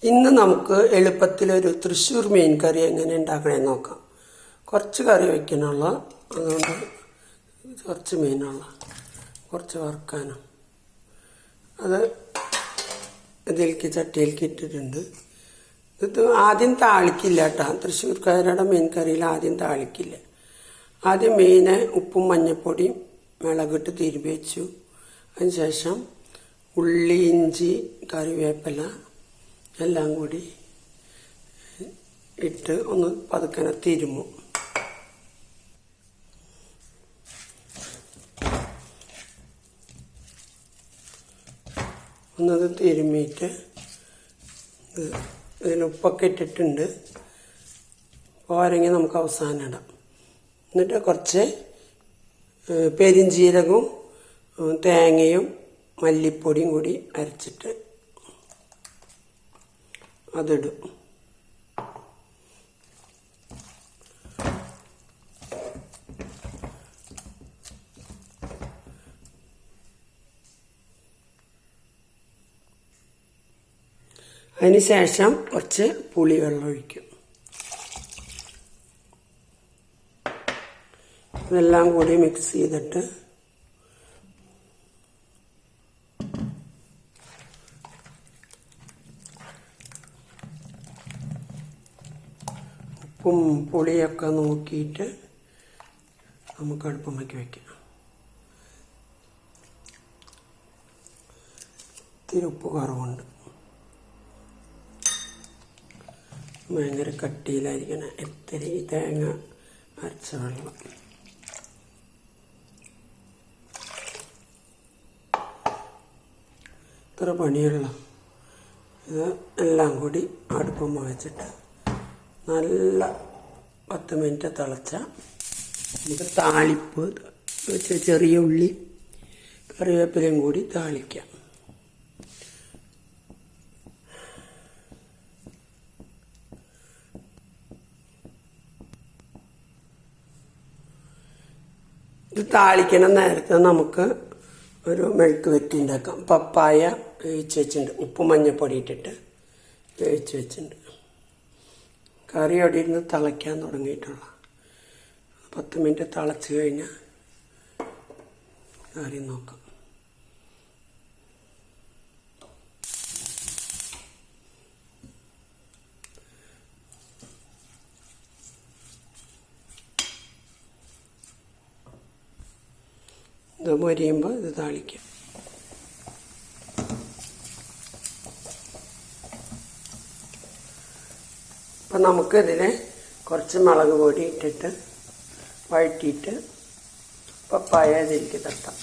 ഇന്ന് നമുക്ക് എളുപ്പത്തിലൊരു തൃശ്ശൂർ മീൻ കറി എങ്ങനെ ഉണ്ടാക്കണമെന്ന് നോക്കാം. കുറച്ച് കറി വയ്ക്കാനുള്ള, അതുകൊണ്ട് കുറച്ച് മീനുള്ള, കുറച്ച് വറുക്കാനും. അത് ഇതിലേക്ക് ചട്ടിയിലേക്ക് ഇട്ടിട്ടുണ്ട്. ഇത് ആദ്യം താളിക്കില്ല കേട്ടോ. തൃശ്ശൂർക്കാരുടെ മീൻ കറിയിൽ ആദ്യം താളിക്കില്ല. ആദ്യം മീനെ ഉപ്പും മഞ്ഞൾപ്പൊടിയും മുളകിട്ട് തിരുമ്പി വെച്ചു. അതിനുശേഷം ഉള്ളി, ഇഞ്ചി, കറിവേപ്പില എല്ലാം കൂടി ഇട്ട് ഒന്ന് പതുക്കനെ തിരുമും. ഒന്നത് തിരുമ്മിയിട്ട് ഇതിൽ ഉപ്പൊക്കെ ഇട്ടിട്ടുണ്ട്. പോരെങ്കിൽ നമുക്ക് അവസാനം ഇടാം. എന്നിട്ട് കുറച്ച് പെരിഞ്ജീരകവും തേങ്ങയും മല്ലിപ്പൊടിയും കൂടി അരച്ചിട്ട് അതിടും. അതിനുശേഷം കുറച്ച് പുളിവെള്ളം ഒഴിക്കും. ഇതെല്ലാം കൂടി മിക്സ് ചെയ്തിട്ട് ഉപ്പും പുളിയൊക്കെ നോക്കിയിട്ട് നമുക്ക് അടുപ്പമാക്കി വയ്ക്കാം. ഇത്തിരി ഉപ്പ് കുറവുണ്ട്. ഭയങ്കര കട്ടിയിലായിരിക്കണം. ഇത്തിരി തേങ്ങ അരച്ച വെള്ളം. ഇത്ര പണിയുള്ള ഇത് എല്ലാം കൂടി അടുപ്പം വെച്ചിട്ട് നല്ല 10 മിനിറ്റ് തിളച്ച നമുക്ക് താളിപ്പ് വെച്ച് ചെറിയ ഉള്ളി കറിവേപ്പിലയും കൂടി താളിക്കാം. ഇത് താളിക്കണ നേരത്തെ നമുക്ക് ഒരു മെഴുക്ക് വരട്ടി ഉണ്ടാക്കാം. പപ്പായ വേവിച്ച് വെച്ചിട്ടുണ്ട്. ഉപ്പും മഞ്ഞൾപ്പൊടി ഇട്ടിട്ട് വേവിച്ച് വെച്ചിട്ടുണ്ട്. കറി അവിടെ ഇരുന്ന് തിളയ്ക്കാൻ തുടങ്ങിയിട്ടുള്ള 10 മിനിറ്റ് തിളച്ച് കഴിഞ്ഞാൽ കറി നോക്കാം. ഇത് മൊരിയുമ്പോൾ ഇത് താളിക്കാം. അപ്പം നമുക്കിതിൽ കുറച്ച് മുളക് പൊടി ഇട്ടിട്ട് വഴറ്റിയിട്ട് പപ്പായ ഇതിലേക്ക് തട്ടാം.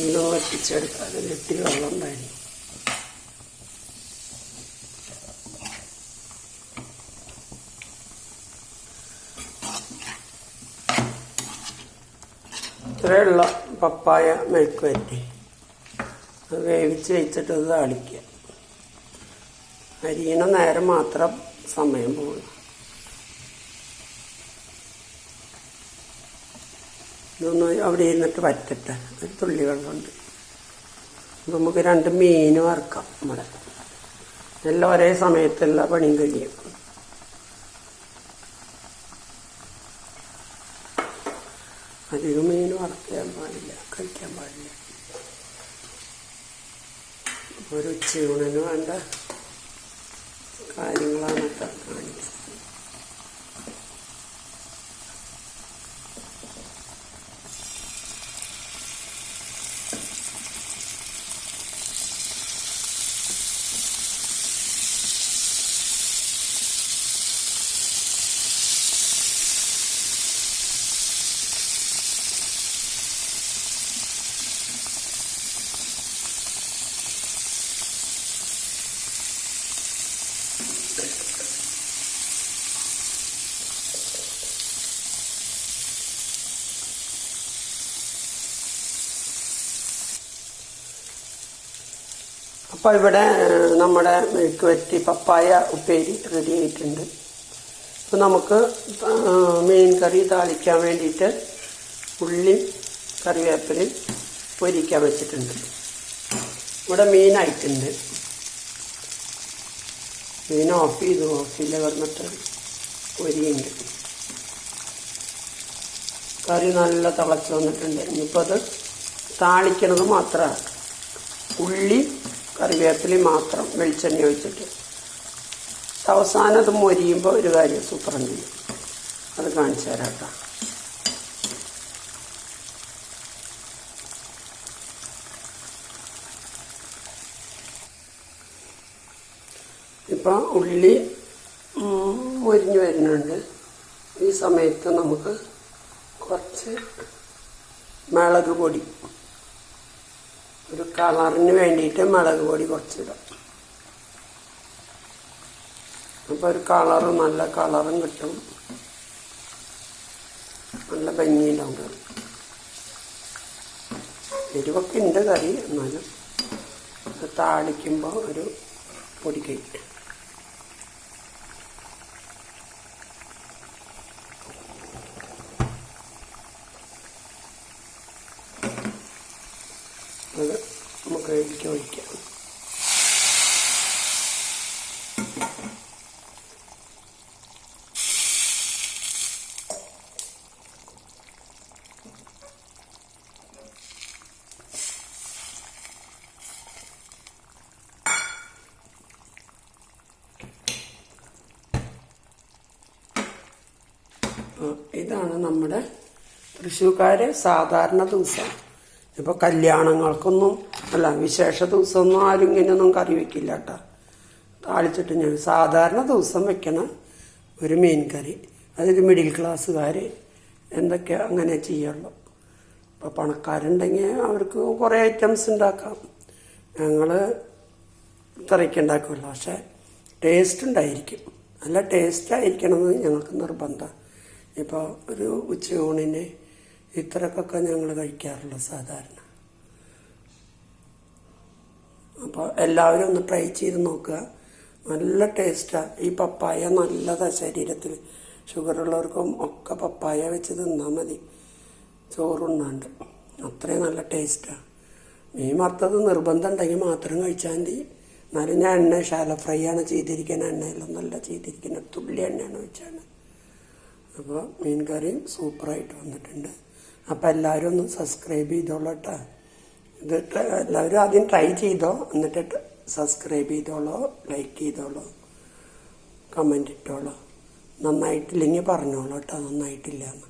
ഇന്ന് വറ്റിച്ചെടുക്കാം. അതിൽ ഇത്തിരി വെള്ളം ഉണ്ടായിരുന്നു. ഇത്രയുള്ള പപ്പായ മെഴുക്ക് വരട്ടി അത് വേവിച്ച് വെച്ചിട്ട് അത് താളിക്കുക. അരിയണ നേരം മാത്രം സമയം പോകും. ഇതൊന്ന് അവിടെ ഇരുന്നിട്ട് വറ്റട്ടെ. ഒരു തുള്ളി വെള്ളമുണ്ട്. നമുക്ക് 2 മീൻ വറുക്കാം. നമ്മുടെ എല്ലാം ഒരേ സമയത്തെല്ലാ പണിയും കഴിയും. അധികം മീൻ വറുക്കാൻ പാടില്ല, കഴിക്കാൻ പാടില്ല. ഒരു ഉച്ചയൂണിന് വേണ്ട കാര്യങ്ങളാണ് കാണിക്കുന്നത്. അപ്പോൾ ഇവിടെ നമ്മുടെ മെഴുക്ക് വരട്ടി പപ്പായ ഉപ്പേരി റെഡി ആയിട്ടുണ്ട്. അപ്പോൾ നമുക്ക് മീൻ കറി താളിക്കാൻ വേണ്ടിയിട്ട് ഉള്ളി കറിവേപ്പിലയും പൊരിക്കാൻ വെച്ചിട്ടുണ്ട്. ഇവിടെ മീനായിട്ടുണ്ട്. മീൻ ഓഫ് ചെയ്യില്ല പറഞ്ഞിട്ട് പൊരിയുണ്ട്. കറി നല്ല തിളച്ച് വന്നിട്ടുണ്ട്. ഇനിയിപ്പോൾ അത് താളിക്കണത് മാത്രമാണ്. ഉള്ളി കറിവേപ്പിലയും മാത്രം വെളിച്ചെണ്ണ ഒഴിച്ചിട്ട് അവസാനം അത് മൊരിയുമ്പോൾ ഒരു കാര്യം സൂപ്പറും ചെയ്യും. അത് കാണിച്ചു തരാം കേട്ടോ. ഇപ്പം ഉള്ളി മൊരിഞ്ഞു വരുന്നുണ്ട്. ഈ സമയത്ത് നമുക്ക് കുറച്ച് മുളക് പൊടി, ഒരു കളറിന് വേണ്ടിയിട്ട് മുളക് പൊടി കുറച്ചിടാം. അപ്പോൾ ഒരു കളറും നല്ല കളറും കിട്ടും, നല്ല ഭംഗിയിലുണ്ടാവും. എരിവൊക്കെ ഉണ്ട് കറി, എന്നാലും താളിക്കുമ്പോൾ ഒരു പൊടി കഴിക്കും. അത് നമുക്ക് ഒഴിക്കാം. ഇതാണ് നമ്മുടെ തൃശ്ശൂർക്കാര് സാധാരണ ദിവസം. ഇപ്പോൾ കല്യാണങ്ങൾക്കൊന്നും അല്ല, വിശേഷ ദിവസമൊന്നും ആരും ഇങ്ങനെയൊന്നും കറി വെക്കില്ല കേട്ടോ. താളിച്ചിട്ട് ഞാൻ സാധാരണ ദിവസം വെക്കണ ഒരു മീൻ കറി. അതൊരു മിഡിൽ ക്ലാസ്സുകാർ എന്തൊക്കെയാണ് അങ്ങനെ ചെയ്യുള്ളൂ. ഇപ്പോൾ പണക്കാരുണ്ടെങ്കിൽ അവർക്ക് കുറേ ഐറ്റംസ് ഉണ്ടാക്കാം. ഞങ്ങൾ ഇത്രയ്ക്ക് ഉണ്ടാക്കില്ല, പക്ഷേ ടേസ്റ്റ് ഉണ്ടായിരിക്കും. നല്ല ടേസ്റ്റ് ആയിരിക്കണമെന്ന് ഞങ്ങൾക്ക് നിർബന്ധം. ഇപ്പോൾ ഒരു ഉച്ചയൂണിന് ഇത്രക്കൊക്കെ ഞങ്ങൾ കഴിക്കാറുള്ളൂ സാധാരണ. അപ്പോൾ എല്ലാവരും ഒന്ന് ട്രൈ ചെയ്ത് നോക്കുക. നല്ല ടേസ്റ്റാണ്. ഈ പപ്പായ നല്ലതാണ് ശരീരത്തിൽ. ഷുഗറുള്ളവർക്കും ഒക്കെ പപ്പായ വെച്ച് തിന്നാൽ മതി, ചോറുണ്ണാണ്ട്. അത്രയും നല്ല ടേസ്റ്റാണ്. മീൻ വറുത്തത് നിർബന്ധം ഉണ്ടെങ്കിൽ മാത്രം കഴിച്ചാൽ മതി. എന്നാലും ഞാൻ എണ്ണ ഷാലോ ഫ്രൈ ആണ് ചെയ്തിരിക്കുന്നത്, എണ്ണയിലൊന്നല്ല ചെയ്തിരിക്കുന്നത്, തുള്ളി എണ്ണയാണ് വെച്ചാണ്. അപ്പോൾ മീൻ കറിയും സൂപ്പറായിട്ട് വന്നിട്ടുണ്ട്. അപ്പോൾ എല്ലാവരും ഒന്ന് സബ്സ്ക്രൈബ് ചെയ്തോളൂ കേട്ടോ. ഇത് എല്ലാവരും ആദ്യം ട്രൈ ചെയ്തോ, എന്നിട്ട് സബ്സ്ക്രൈബ് ചെയ്തോളൂ, ലൈക്ക് ചെയ്തോളൂ, കമൻ്റ് ഇട്ടോളൂ. നന്നായിട്ടില്ലെങ്കിൽ പറഞ്ഞോളൂ കേട്ടോ, നന്നായിട്ടില്ല എന്ന്.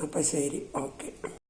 അപ്പോൾ ശരി, ഓക്കെ.